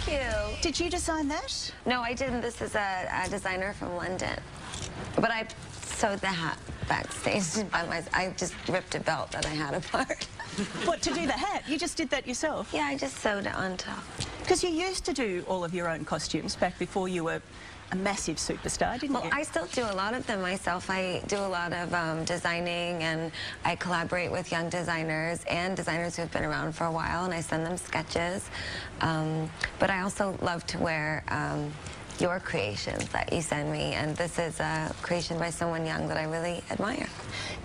Thank you. Did you design that? No, I didn't. This is a designer from London. But I sewed the hat backstage by myself. I just ripped a belt that I had apart. What, to do the hat? You just did that yourself? Yeah, I just sewed it on top. Because you used to do all of your own costumes back before you were a massive superstar, didn't you? Well, I still do a lot of them myself. I do a lot of designing, and I collaborate with young designers and designers who have been around for a while, and I send them sketches. But I also love to wear your creations that you send me, and this is a creation by someone young that I really admire.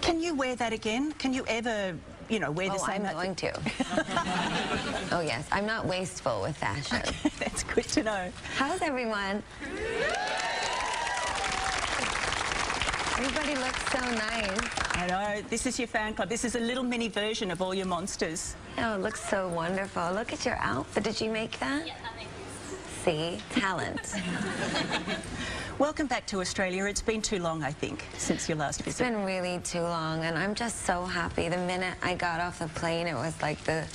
Can you wear that again? Can you ever, you know, wear the same? I'm going to. Oh yes, I'm not wasteful with fashion. That's good to know. How's everyone? Everybody looks so nice. I know, this is your fan club. This is a little mini version of all your monsters. Oh, it looks so wonderful. Look at your outfit. Did you make that? Yeah, I make this. See? Talent. Welcome back to Australia. It's been too long, I think, since your last visit. It's been really too long, and I'm just so happy. The minute I got off the plane, it was like the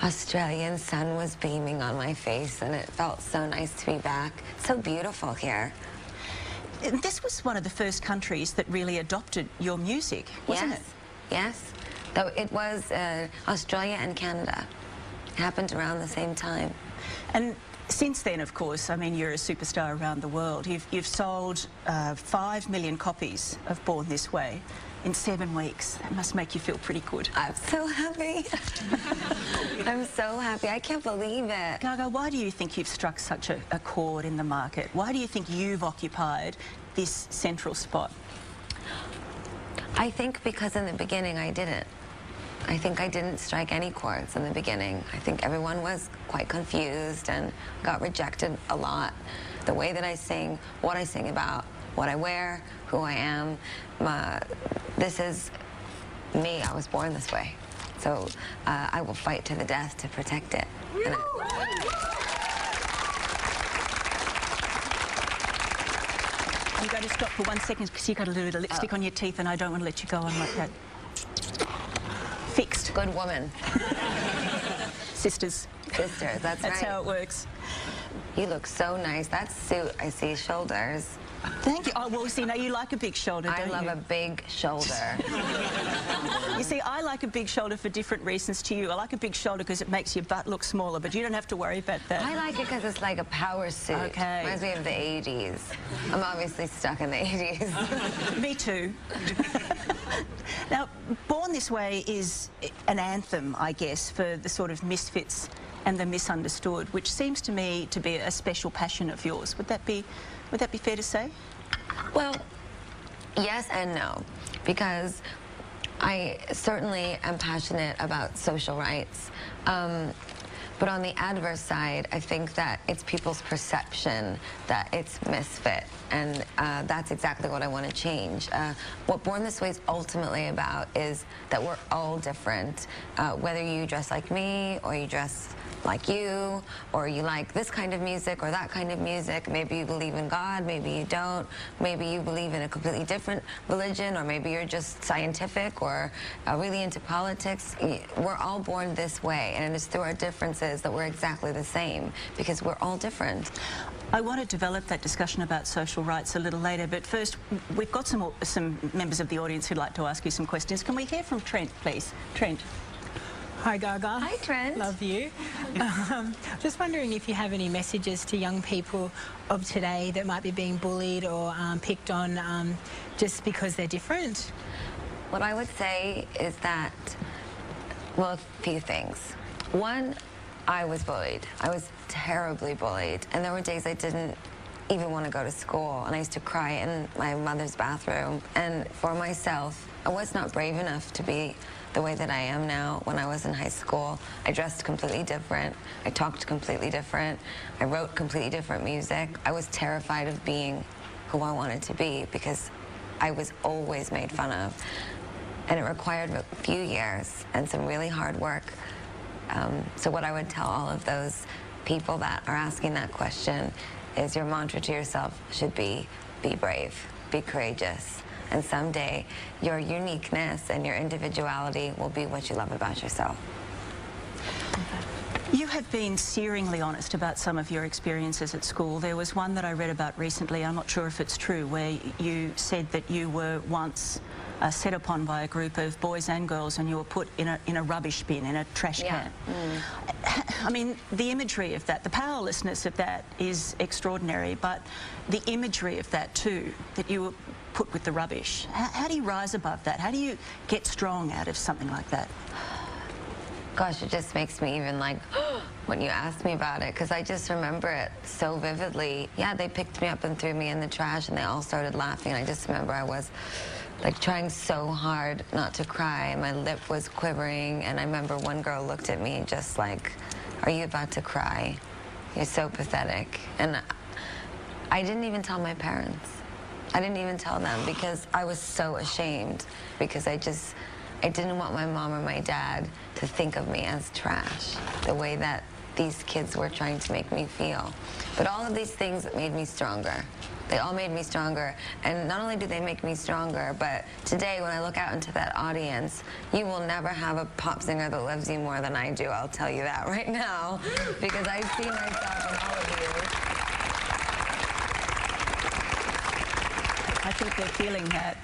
Australian sun was beaming on my face, and it felt so nice to be back. It's so beautiful here. This was one of the first countries that really adopted your music, wasn't it? Yes. Though it was Australia and Canada. It happened around the same time. And since then, of course, I mean, you're a superstar around the world. You've sold 5 million copies of Born This Way in 7 weeks. That must make you feel pretty good. I'm so happy. I'm so happy. I can't believe it. Gaga, why do you think you've struck such a chord in the market? Why do you think you've occupied this central spot? I think because in the beginning I didn't. I think I didn't strike any chords in the beginning. I think everyone was quite confused and got rejected a lot. The way that I sing, what I sing about, what I wear, who I am, this is me. I was born this way. So I will fight to the death to protect it. And I'm going to stop for 1 second because you've got a little bit of lipstick on your teeth and I don't want to let you go on like that. Fixed. Good woman. Sisters. Sisters, that's right. That's how it works. You look so nice. That suit, I see shoulders. Thank you. Oh, well, see, now you like a big shoulder, don't you? I love a big shoulder. You see, I like a big shoulder for different reasons to you. I like a big shoulder because it makes your butt look smaller, but you don't have to worry about that. I like it because it's like a power suit. Okay. Reminds me of the 80s. I'm obviously stuck in the 80s. Me too. Now, Born This Way is an anthem, I guess, for the sort of misfits and the misunderstood, which seems to me to be a special passion of yours. Would that be fair to say? Well, yes and no, because I certainly am passionate about social rights. But on the adverse side, I think that it's people's perception that it's misfit, and that's exactly what I want to change. What Born This Way is ultimately about is that we're all different. Whether you dress like me, or you dress like you, or you like this kind of music or that kind of music. Maybe you believe in God, maybe you don't. Maybe you believe in a completely different religion, or maybe you're just scientific or really into politics. We're all born this way, and it's through our differences that we're exactly the same, because we're all different. I want to develop that discussion about social rights a little later, but first, we've got some members of the audience who'd like to ask you some questions. Can we hear from Trent, please? Trent. Hi, Gaga. Hi, Trent. Love you. Just wondering if you have any messages to young people of today that might be being bullied or picked on just because they're different. What I would say is that, well, a few things. One, I was bullied. I was terribly bullied, and there were days I didn't even want to go to school, and I used to cry in my mother's bathroom. And for myself, I was not brave enough to be the way that I am now. When I was in high school, I dressed completely different. I talked completely different. I wrote completely different music. I was terrified of being who I wanted to be because I was always made fun of. And it required a few years and some really hard work. So what I would tell all of those people that are asking that question is your mantra to yourself should be brave, be courageous. And someday, your uniqueness and your individuality will be what you love about yourself. You have been searingly honest about some of your experiences at school. There was one that I read about recently, I'm not sure if it's true, where you said that you were once set upon by a group of boys and girls and you were put in a rubbish bin, in a trash can. I mean, the imagery of that, the powerlessness of that is extraordinary, but the imagery of that too, that you were put with the rubbish. How do you rise above that? How do you get strong out of something like that? Gosh, it just makes me even like, when you ask me about it, because I just remember it so vividly. Yeah, they picked me up and threw me in the trash and they all started laughing. I just remember I was like trying so hard not to cry. My lip was quivering, and I remember one girl looked at me just like, "Are you about to cry? You're so pathetic." And I didn't even tell my parents. I didn't even tell them because I was so ashamed, because I didn't want my mom or my dad to think of me as trash, the way that these kids were trying to make me feel. But all of these things made me stronger. They all made me stronger. And not only do they make me stronger, but today when I look out into that audience, you will never have a pop singer that loves you more than I do, I'll tell you that right now, because I see myself in all of you. I think they're feeling that.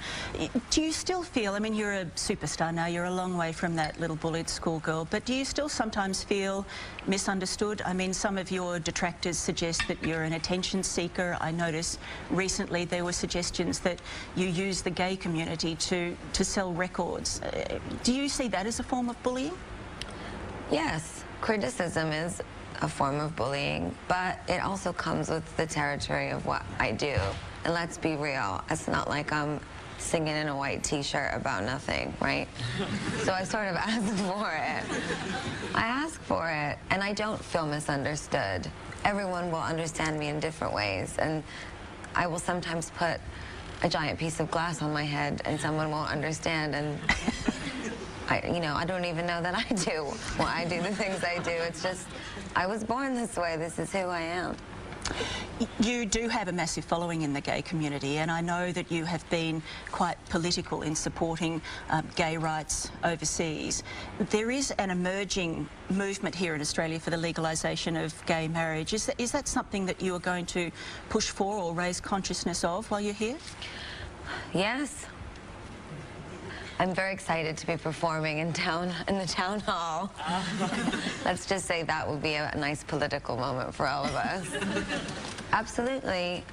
Do you still feel, I mean, you're a superstar now, you're a long way from that little bullied schoolgirl, but do you still sometimes feel misunderstood? I mean, some of your detractors suggest that you're an attention seeker. I noticed recently there were suggestions that you use the gay community to sell records. Do you see that as a form of bullying? Yes, criticism is a form of bullying, but it also comes with the territory of what I do. And let's be real, it's not like I'm singing in a white t-shirt about nothing, right? So I sort of ask for it. I ask for it, and I don't feel misunderstood. Everyone will understand me in different ways, and I will sometimes put a giant piece of glass on my head and someone won't understand, and I don't even know that I do when I do the things I do. It's just, I was born this way. This is who I am. You do have a massive following in the gay community, and I know that you have been quite political in supporting gay rights overseas. There is an emerging movement here in Australia for the legalisation of gay marriage. Is that something that you are going to push for or raise consciousness of while you're here? Yes. I'm very excited to be performing in the town hall. Let's just say that will be a nice political moment for all of us. Absolutely.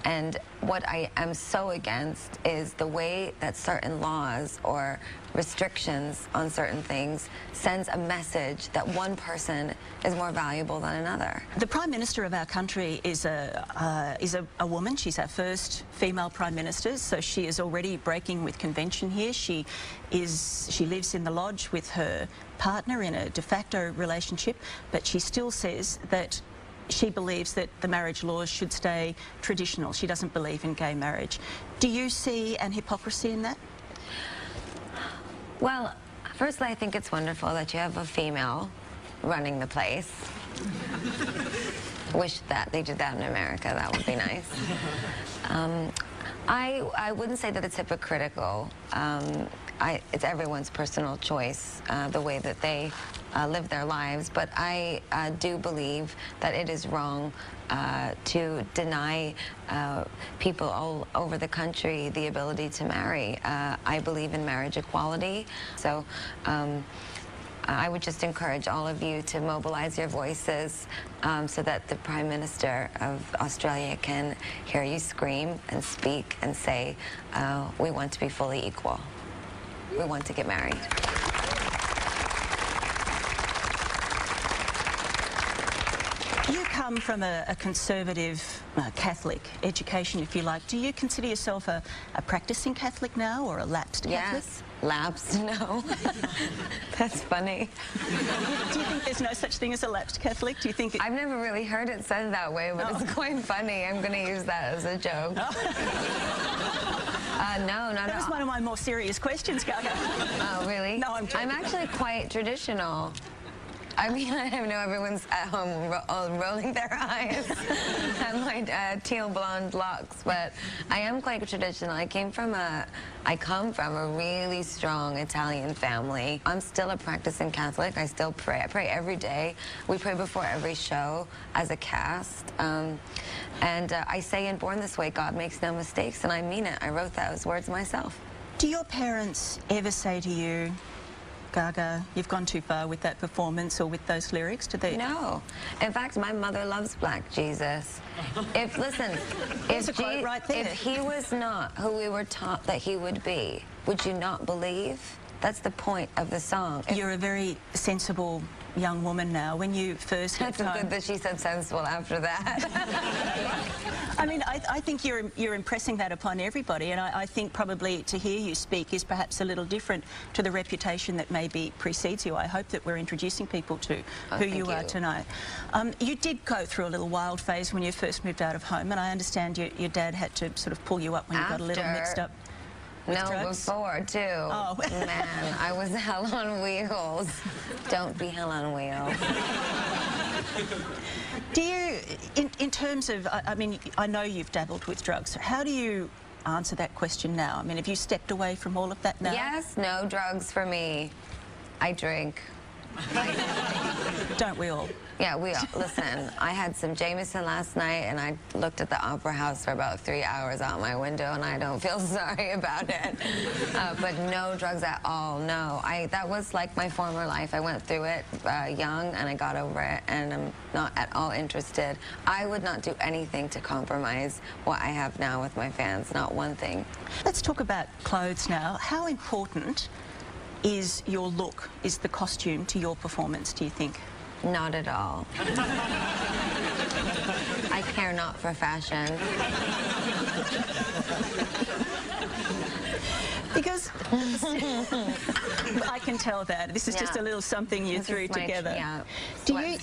And what I am so against is the way that certain laws or restrictions on certain things sends a message that one person is more valuable than another. The Prime Minister of our country is a woman. She's our first female Prime Minister, so she is already breaking with convention here. She lives in the lodge with her partner in a de facto relationship, but she still says that she believes that the marriage laws should stay traditional. She doesn't believe in gay marriage. Do you see an hypocrisy in that? Well, firstly, I think it's wonderful that you have a female running the place. Wish that they did that in America. That would be nice. I wouldn't say that it's hypocritical. It's everyone's personal choice, the way that they live their lives, but I do believe that it is wrong to deny people all over the country the ability to marry. I believe in marriage equality, so I would just encourage all of you to mobilize your voices so that the Prime Minister of Australia can hear you scream and speak and say, we want to be fully equal. We want to get married. You come from a conservative Catholic education, if you like. Do you consider yourself a practicing Catholic now, or a lapsed Catholic? Yes. Lapsed, no. That's funny. Do you think there's no such thing as a lapsed Catholic? Do you think I've never really heard it said that way, but it's quite funny. I'm going to use that as a joke. No, not at all. That was one of my more serious questions, Gaga. Oh, really? No, I'm joking. I'm actually quite traditional. I mean, I know everyone's at home rolling their eyes at my teal blonde locks, but I am quite traditional. I come from a really strong Italian family. I'm still a practicing Catholic. I still pray. I pray every day. We pray before every show as a cast. And I say in Born This Way, God makes no mistakes, and I mean it. I wrote those words myself. Do your parents ever say to you, Gaga, you've gone too far with that performance or with those lyrics? Do they? No. In fact, my mother loves Black Jesus. Listen, if he was not who we were taught that he would be, would you not believe? That's the point of the song. You're a very sensible young woman now. When you first left home... That's good that she said sensible after that. I mean, I think you're impressing that upon everybody, and I think probably to hear you speak is perhaps a little different to the reputation that maybe precedes you. I hope that we're introducing people to who you are tonight. You did go through a little wild phase when you first moved out of home, and I understand your dad had to sort of pull you up when you got a little mixed up. No, before, too. Oh. Man, I was hell on wheels. Don't be hell on wheels. Do you, in terms of, I mean, I know you've dabbled with drugs. How do you answer that question now? I mean, have you stepped away from all of that now? Yes, no drugs for me. I drink. Don't we all? Yeah, we all. Listen, I had some Jameson last night, and I looked at the Opera House for about 3 hours out my window, and I don't feel sorry about it. But no drugs at all, no. That was like my former life. I went through it young, and I got over it, and I'm not at all interested. I would not do anything to compromise what I have now with my fans, not one thing. Let's talk about clothes now. How important is your look, is the costume to your performance, do you think? Not at all. I care not for fashion. Because I can tell that. This is just a little something you threw together. Do you,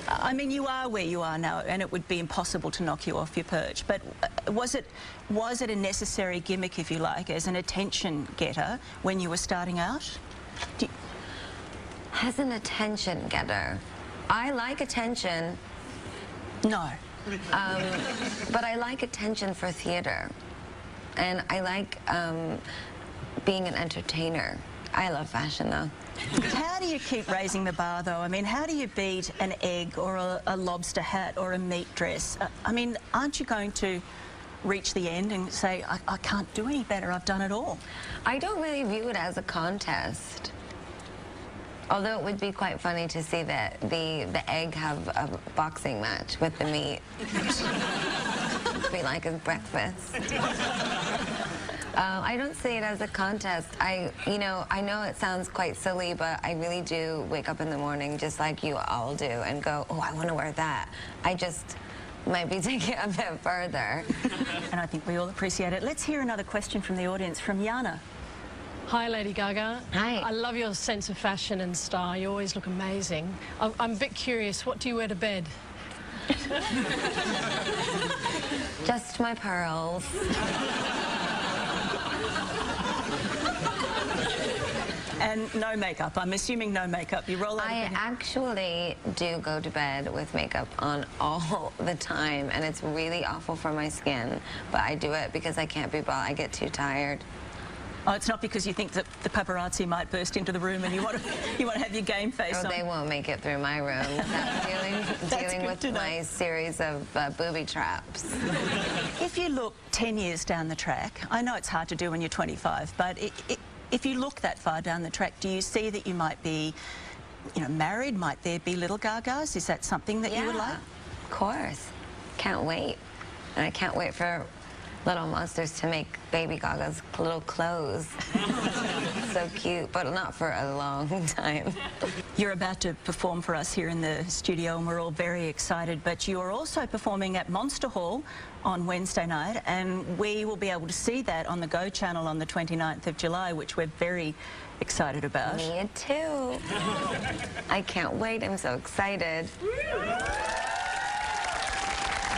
I mean, you are where you are now, and it would be impossible to knock you off your perch. But was it a necessary gimmick, if you like, as an attention getter when you were starting out? As an attention getter, I like attention. No. But I like attention for theater. And I like being an entertainer. I love fashion, though. How do you keep raising the bar, though? I mean, how do you beat an egg or a lobster hat or a meat dress? I mean, aren't you going to reach the end and say, I can't do any better, I've done it all? I don't really view it as a contest. Although it would be quite funny to see that the egg have a boxing match with the meat. It'd be like a breakfast. I don't see it as a contest. I know it sounds quite silly, but I really do wake up in the morning just like you all do and go, oh, I want to wear that. I just might be taking it a bit further. And I think we all appreciate it. Let's hear another question from the audience, from Yana. Hi, Lady Gaga. Hi. I love your sense of fashion and style. You always look amazing. I'm a bit curious, what do you wear to bed? Just my pearls. And no makeup. I'm assuming no makeup. You roll out I actually do go to bed with makeup on all the time, and it's really awful for my skin. But I do it because I can't be bothered. I get too tired. Oh, it's not because you think that the paparazzi might burst into the room and you want to have your game face on. They won't make it through my room without dealing with my series of booby traps. If you look 10 years down the track, I know it's hard to do when you're 25, but if you look that far down the track, do you see that you might be, married? Might there be little Gagas? Is that something that you would like? Of course. Can't wait. And I can't wait for little monsters to make baby Gaga's little clothes. So cute, but not for a long time. You're about to perform for us here in the studio, and we're all very excited, but you're also performing at Monster Hall on Wednesday night, and we will be able to see that on the Go channel on the 29th of July, which we're very excited about. Me too. I can't wait. I'm so excited.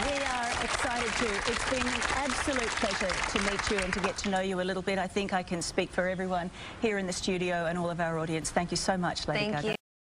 We are excited too. It's been an absolute pleasure to meet you and to get to know you a little bit. I think I can speak for everyone here in the studio and all of our audience. Thank you so much, Lady Gaga. Thank you.